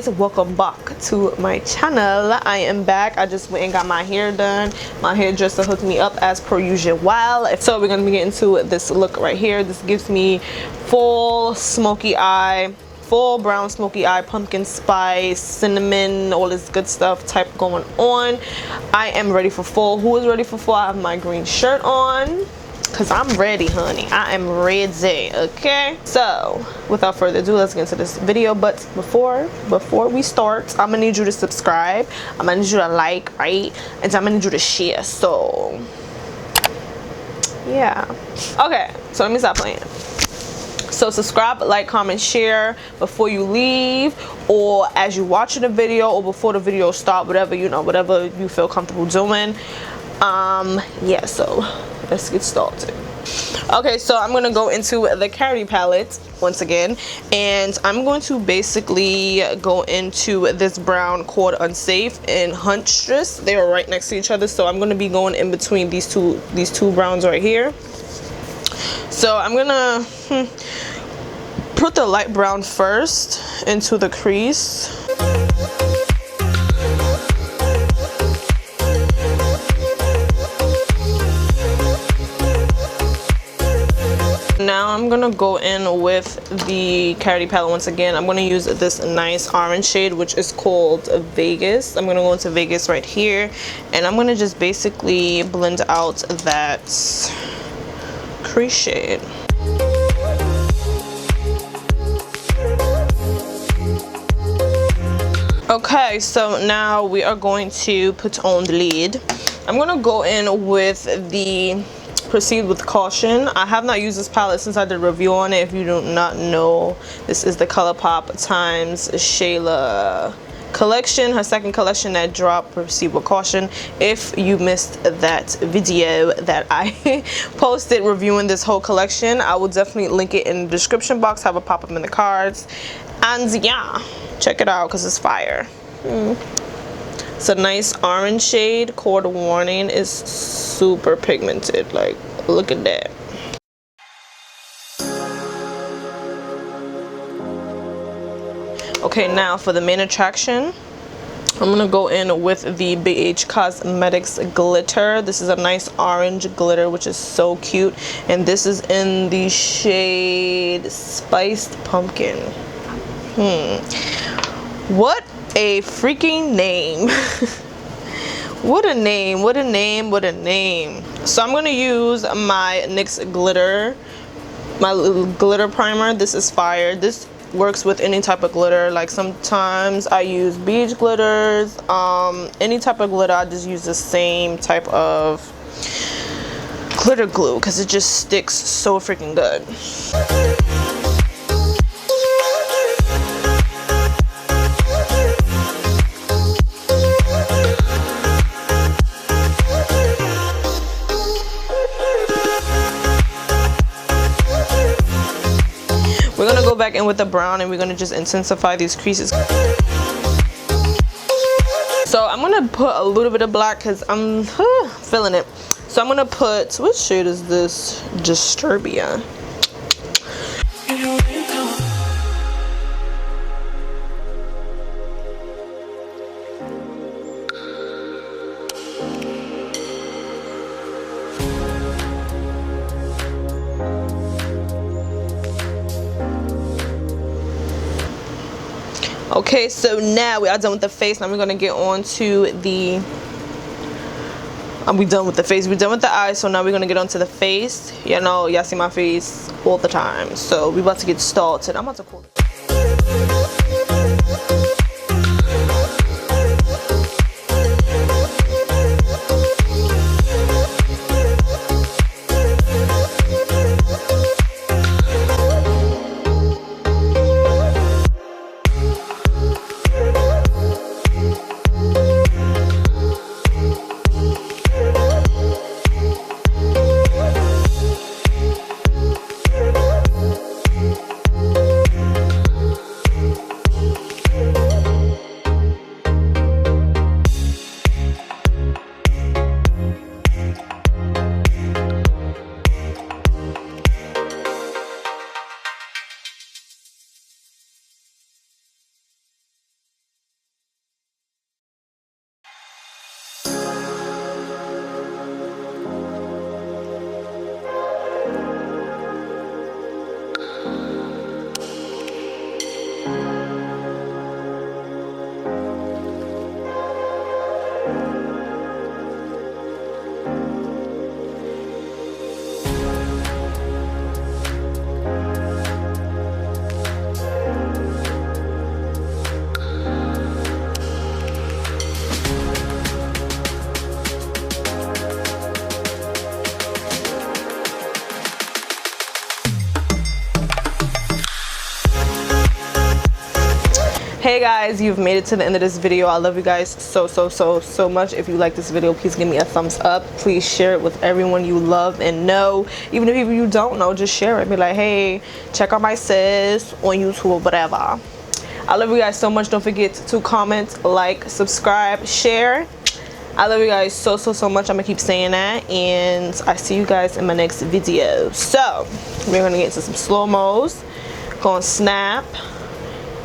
guys, welcome back to my channel. I am back. I just went and got my hair done. My hairdresser hooked me up as per usual. So we're gonna be getting into this look right here. This gives me full smoky eye, full brown smoky eye, pumpkin spice, cinnamon, all this good stuff type going on. I am ready for fall. Who is ready for fall? I have my green shirt on because I'm ready, honey. I am ready. Okay, so without further ado, let's get into this video. But before we start, I'm gonna need you to subscribe, I'm gonna need you to like, right, and I'm gonna need you to share. So yeah, okay, so let me stop playing. So subscribe, like, comment, share before you leave, or as you watching the video, or before the video start, whatever, you know, whatever you feel comfortable doing. Yeah, so let's get started. Okay, so I'm gonna go into the KARITY palette once again, and I'm going to basically go into this brown called Unsafe and Huntress. They are right next to each other, so I'm gonna be going in between these two browns right here. So I'm gonna put the light brown first into the crease. Now I'm gonna go in with the KARITY palette once again. I'm gonna use this nice orange shade, which is called Vegas. I'm gonna go into Vegas right here, and I'm gonna just basically blend out that crease shade. Okay, so now we are going to put on the lid. I'm gonna go in with the Proceed with Caution. I have not used this palette since I did a review on it. If you do not know, this is the COLOURPOP times SHYLA collection, her second collection that dropped, Proceed with Caution. If you missed that video that I posted reviewing this whole collection, I will definitely link it in the description box, have a pop up in the cards, and yeah, check it out because it's fire. It's a nice orange shade called Warning. Is super pigmented, like look at that. Okay, now for the main attraction, I'm gonna go in with the MAKEP glitter. This is a nice orange glitter, which is so cute, and this is in the shade Spiced Pumpkin. What a freaking name. What a name, what a name, what a name. So I'm gonna use my NYX glitter, my little glitter primer. This is fire. This works with any type of glitter. Like sometimes I use beach glitters, any type of glitter. I just use the same type of glitter glue because it just sticks so freaking good. We're gonna go back in with the brown, and we're gonna just intensify these creases. So I'm gonna put a little bit of black because I'm feeling it. So I'm gonna put, what shade is this? Disturbia. Okay, so now we are done with the face. Now we're gonna get on to the we done with the face, we're done with the eyes, so now we're gonna get onto the face. You know, y'all see my face all the time, so we about to get started. I'm about to pull it. Hey guys, you've made it to the end of this video. I love you guys so much. If you like this video, please give me a thumbs up. Please share it with everyone you love and know. Even the people you don't know, just share it. Be like, hey, check out my sis on YouTube or whatever. I love you guys so much. Don't forget to comment, like, subscribe, share. I love you guys so much. I'm gonna keep saying that, and I see you guys in my next video. So we're gonna get into some slow-mos. Gonna snap,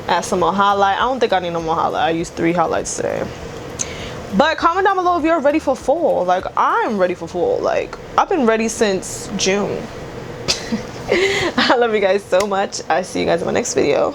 add some more highlight. I don't think I need no more highlight. I used 3 highlights today. But comment down below if you're ready for fall. Like, I'm ready for fall. Like, I've been ready since June. I love you guys so much. I see you guys in my next video.